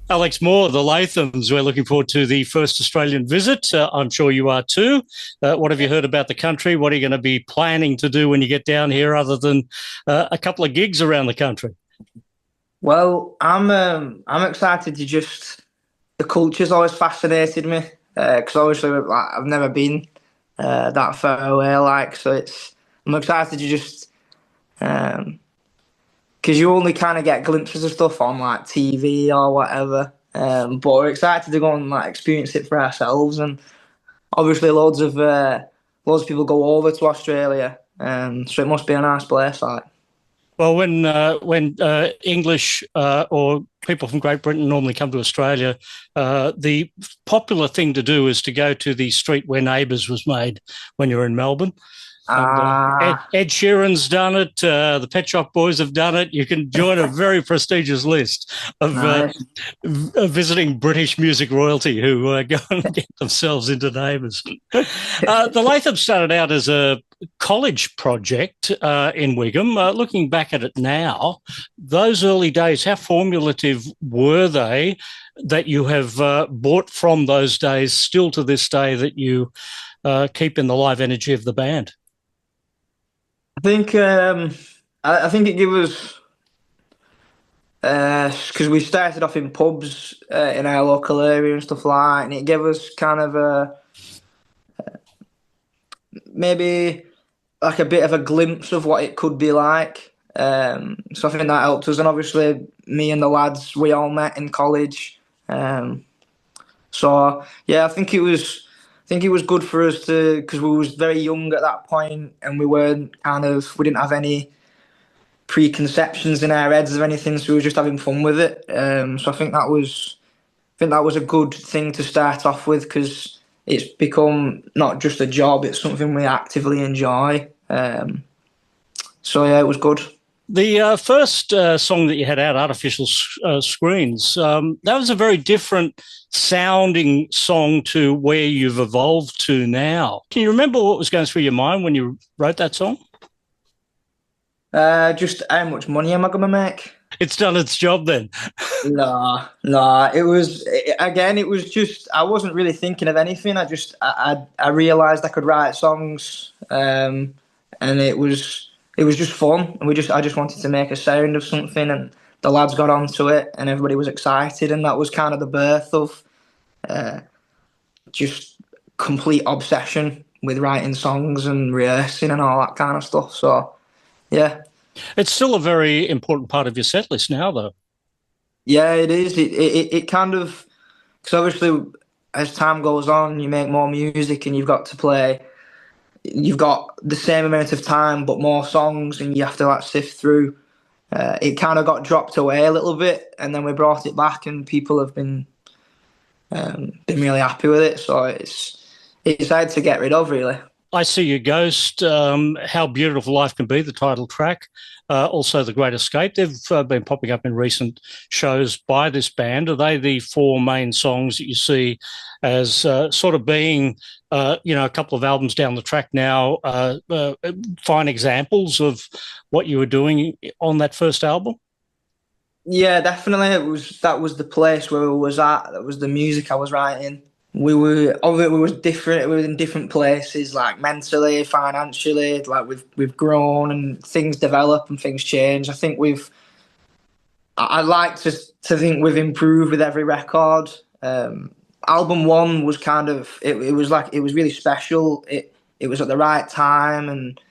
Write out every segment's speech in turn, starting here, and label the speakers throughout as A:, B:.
A: Alex Moore, the Lathums. We're looking forward to the first Australian visit. I'm sure you are too. What have you heard about the country? What are you going to be planning to do when you get down here, other than a couple of gigs around the country?
B: Well, I'm excited to just the culture's always fascinated me because obviously like, I've never been that far away, like so it's I'm excited to just because you only kind of get glimpses of stuff on like TV or whatever, but we're excited to go and like experience it for ourselves, and obviously loads of people go over to Australia, so it must be a nice place, like.
A: Well, when English or people from Great Britain normally come to Australia, the popular thing to do is to go to the street where Neighbours was made when you're in Melbourne. And
B: Ah,
A: Ed Sheeran's done it. The Pet Shop Boys have done it. You can join a very prestigious list
B: nice.
A: of visiting British music royalty who go and get themselves into Neighbours. The Latham started out as a college project in Wigan. Looking back at it now, those early days, how formulative were they that you have brought from those days still to this day that you keep in the live energy of the band?
B: I think I think it gave us because we started off in pubs in our local area and stuff like that, and it gave us kind of a maybe like a bit of a glimpse of what it could be like. So I think that helped us, and obviously me and the lads we all met in college. So yeah, I think it was good for us to because we was very young at that point, and we didn't have any preconceptions in our heads of anything, so we were just having fun with it. So I think that was a good thing to start off with because it's become not just a job; it's something we actively enjoy. So yeah, it was good.
A: The first song that you had out, Artificial Screens, that was a very different sounding song to where you've evolved to now. Can you remember what was going through your mind when you wrote that song?
B: Just how much money am I gonna make?
A: It's done its job then.
B: No, no. Again. It was just I wasn't really thinking of anything. I realised I could write songs, and it was just fun. And I just wanted to make a sound of something, and the lads got onto it, and everybody was excited, and that was kind of the birth of just complete obsession with writing songs and rehearsing and all that kind of stuff. So yeah,
A: It's still a very important part of your set list now, though.
B: yeah, it is. It kind of because obviously as time goes on, you make more music and you've got to play. You've got the same amount of time but more songs, and you have to like sift through. It kind of got dropped away a little bit, and then we brought it back, and people have been really happy with it. So it's hard to get rid of, really.
A: I See Your Ghost, How Beautiful Life Can Be, the title track, also The Great Escape. They've been popping up in recent shows by this band. Are they the four main songs that you see as sort of being, a couple of albums down the track now, fine examples of what you were doing on that first album?
B: Yeah, definitely. That was the place where we was at. That was the music I was writing. We was different. We were in different places, like mentally, financially. Like we've grown and things develop and things change. I think I like to think we've improved with every record. Album one was kind of it was like it was really special. It was at the right time, and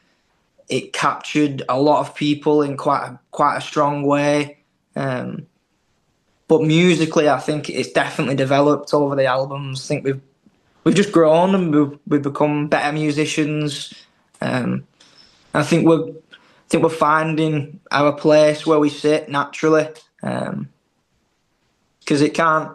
B: it captured a lot of people in quite a strong way. But musically, I think it's definitely developed over the albums. I think we've just grown, and we've become better musicians. I think we're finding our place where we sit naturally, because it can't.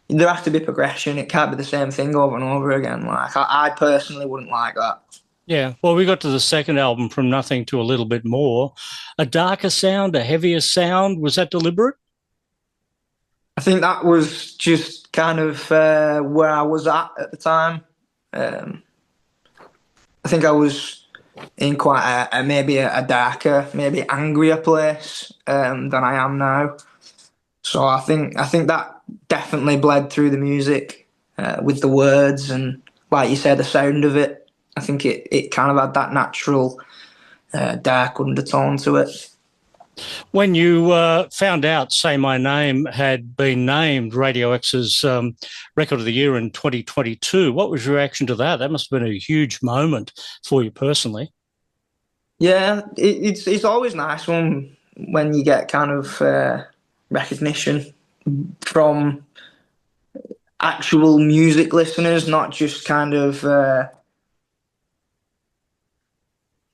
B: There has to be progression. It can't be the same thing over and over again. Like I personally wouldn't like that.
A: Yeah, well, we got to the second album, From Nothing to a Little Bit More. A darker sound, a heavier sound. Was that deliberate?
B: I think that was just kind of where I was at the time. Um, I think I was in quite maybe a darker, maybe angrier place than I am now. So I think that definitely bled through the music with the words and, like you said, the sound of it. I think it kind of had that natural dark undertone to it.
A: When you found out Say My Name had been named Radio X's Record of the Year in 2022, what was your reaction to that? That must have been a huge moment for you personally.
B: Yeah, it's always nice when you get kind of recognition from actual music listeners, not just kind of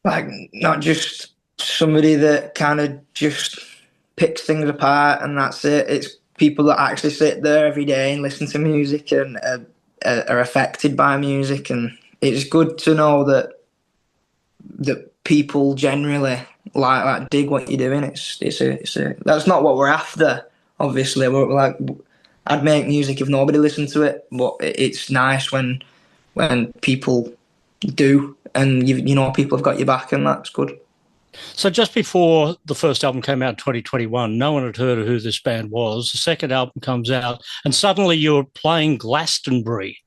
B: like not just somebody that kind of just picks things apart and that's it. It's people that actually sit there every day and listen to music and are affected by music, and it's good to know that people generally like dig what you're doing. It's a that's not what we're after. Obviously, we're like, I'd make music if nobody listened to it, but it's nice when people do, and you know people have got your back, and that's good.
A: So just before the first album came out in 2021, no one had heard of who this band was. The second album comes out, and suddenly you're playing Glastonbury.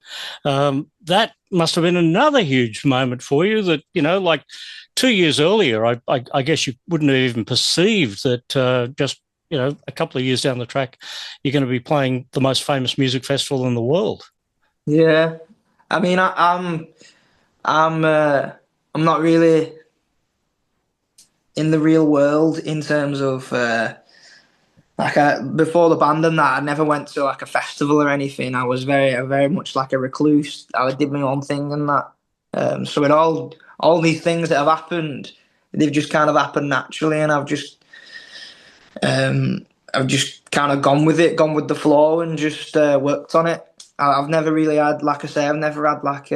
A: That must have been another huge moment for you that, like 2 years earlier, I guess you wouldn't have even perceived that just, a couple of years down the track, you're going to be playing the most famous music festival in the world.
B: Yeah, I mean, I'm not really in the real world in terms of before the band and that. I never went to like a festival or anything. I was very much like a recluse. I did my own thing and that. So it all these things that have happened, they've just kind of happened naturally, and I've just kind of gone with it, gone with the flow, and just worked on it. I've never really had, like I say, I've never had like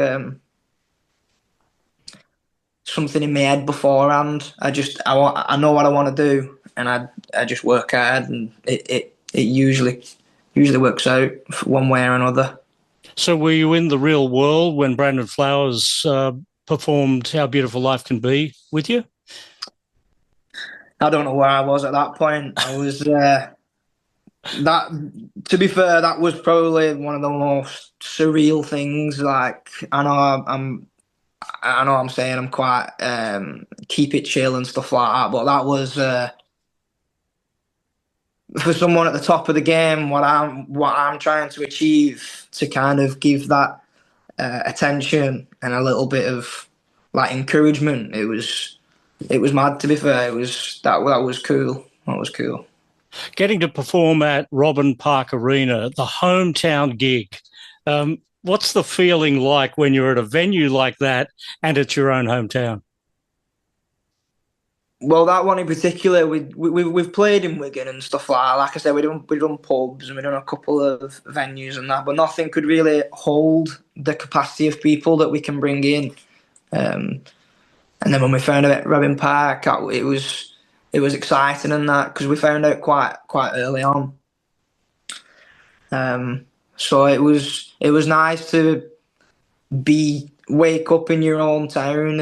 B: something in my head beforehand. I know what I want to do, and I just work hard, and it usually works out one way or another.
A: So were you in the real world when Brandon Flowers performed How Beautiful Life Can Be with you?
B: I don't know where I was at that point. I was that. To be fair, that was probably one of the most surreal things. Like I know I'm saying I'm quite keep it chill and stuff like that, but that was for someone at the top of the game. What I'm trying to achieve, to kind of give that attention and a little bit of like encouragement. It was mad, to be fair. It was that was cool. That was cool.
A: Getting to perform at Robin Park Arena, the hometown gig. What's the feeling like when you're at a venue like that and it's your own hometown?
B: Well, that one in particular, we've played in Wigan and stuff like that. Like I said, we done pubs and we done a couple of venues and that, but nothing could really hold the capacity of people that we can bring in. And then when we found out at Robin Park, it was exciting and that, because we found out quite early on. So it was nice to wake up in your own town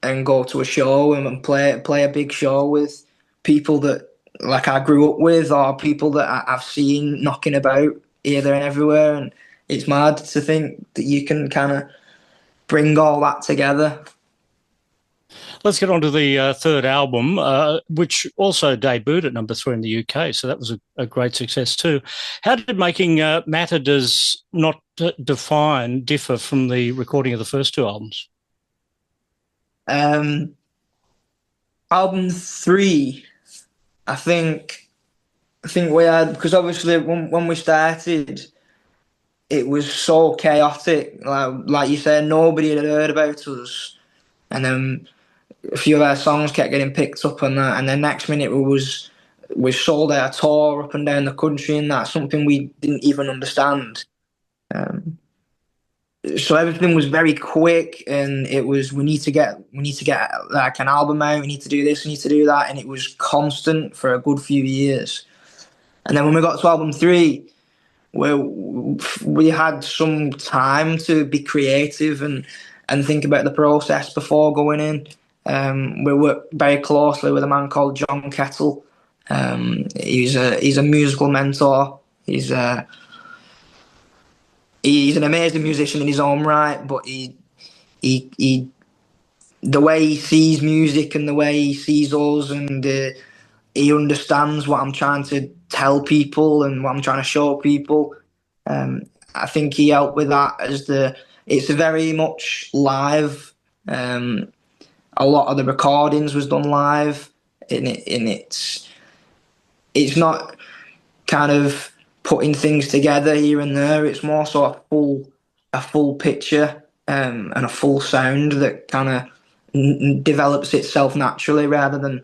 B: and go to a show and play a big show with people that like I grew up with, or people that I've seen knocking about here, there, and everywhere. And it's mad to think that you can kind of bring all that together.
A: Let's get on to the third album, which also debuted at number 3 in the UK. So that was a great success too. How did making Matter Does Not differ from the recording of the first two albums?
B: Album 3, I think we had, because obviously when we started, it was so chaotic. Like you said, nobody had heard about us, and then a few of our songs kept getting picked up on that, and then next minute we sold our tour up and down the country, and that's something we didn't even understand. So everything was very quick, and it was we need to get like an album out, we need to do this, we need to do that, and it was constant for a good few years. And then when we got to album 3, where we had some time to be creative and think about the process before going in. We worked very closely with a man called John Kettle, He's a musical mentor. He's an amazing musician in his own right, but he the way he sees music and the way he sees us, and he understands what I'm trying to tell people and what I'm trying to show people. I think he helped with that it's very much live. A lot of the recordings was done live, and it's not kind of putting things together here and there. It's more sort of a full picture, and a full sound that kind of develops itself naturally rather than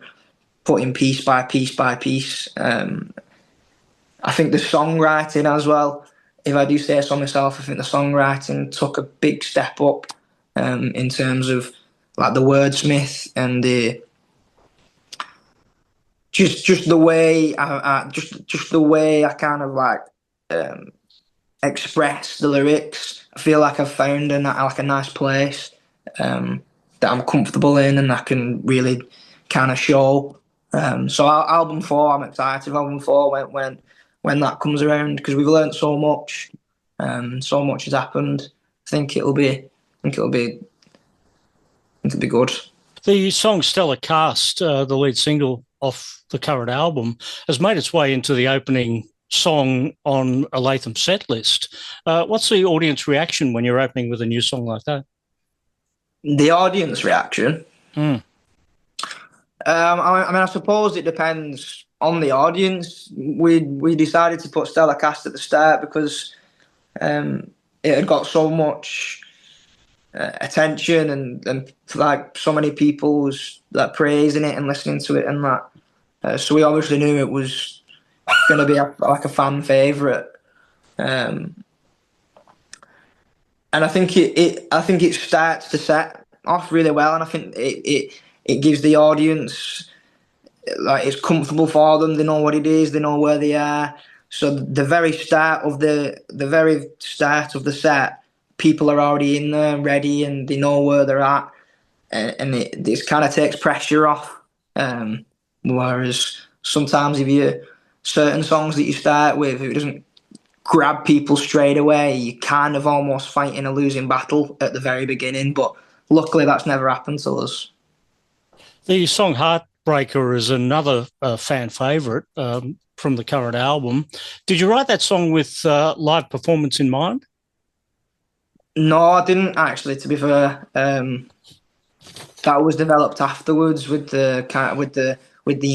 B: putting piece by piece by piece. I think the songwriting as well, if I do say so myself, I think the songwriting took a big step up, in terms of like the wordsmith and the just the way just the way I kind of like express the lyrics. I feel like I've found a nice place that I'm comfortable in and I can really kind of show. So album 4, I'm excited. Album 4 when that comes around, because we've learned so much. So much has happened. I think it'll be good.
A: The song Stellar Cast, the lead single off the current album, has made its way into the opening song on a Lathums set list. What's the audience reaction when you're opening with a new song like that?
B: The audience reaction? I suppose it depends on the audience. We decided to put Stellar Cast at the start because it had got so much attention and like so many people was like praising it and listening to it and that. So we obviously knew it was going to be like a fan favourite. And I think it starts to set off really well, and I think it gives the audience, like, it's comfortable for them. They know what it is. They know where they are. So the very start of the set, people are already in there, ready, and they know where they're at, and it kind of takes pressure off. Whereas sometimes certain songs that you start with, if it doesn't grab people straight away, you kind of almost fighting a losing battle at the very beginning. But luckily, that's never happened to us.
A: The song Heartbreaker is another fan favourite from the current album. Did you write that song with live performance in mind?
B: No, I didn't actually, to be fair. That was developed afterwards with the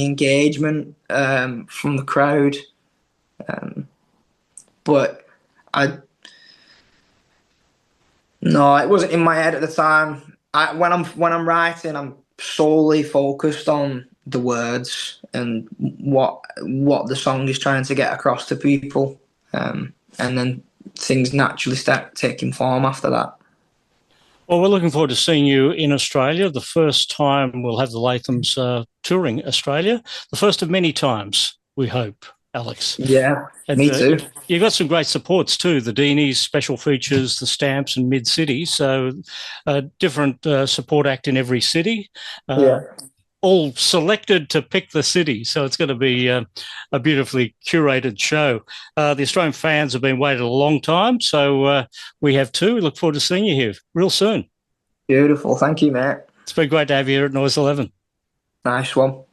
B: engagement from the crowd. But it wasn't in my head at the time. When I'm writing, I'm solely focused on the words and what the song is trying to get across to people, and then things naturally start taking form after that.
A: Well, we're looking forward to seeing you in Australia. The first time we'll have the Lathums touring Australia. The first of many times, we hope, Alex.
B: Yeah, and, me too.
A: You've got some great supports too, the Deenies, special features, the Stamps and Mid-City. So a different support act in every city. All selected to pick the city. So it's going to be a beautifully curated show. The Australian fans have been waiting a long time, so we have too. We look forward to seeing you here real soon.
B: Beautiful. Thank you, mate.
A: It's been great to have you here at Noise11.
B: Nice one.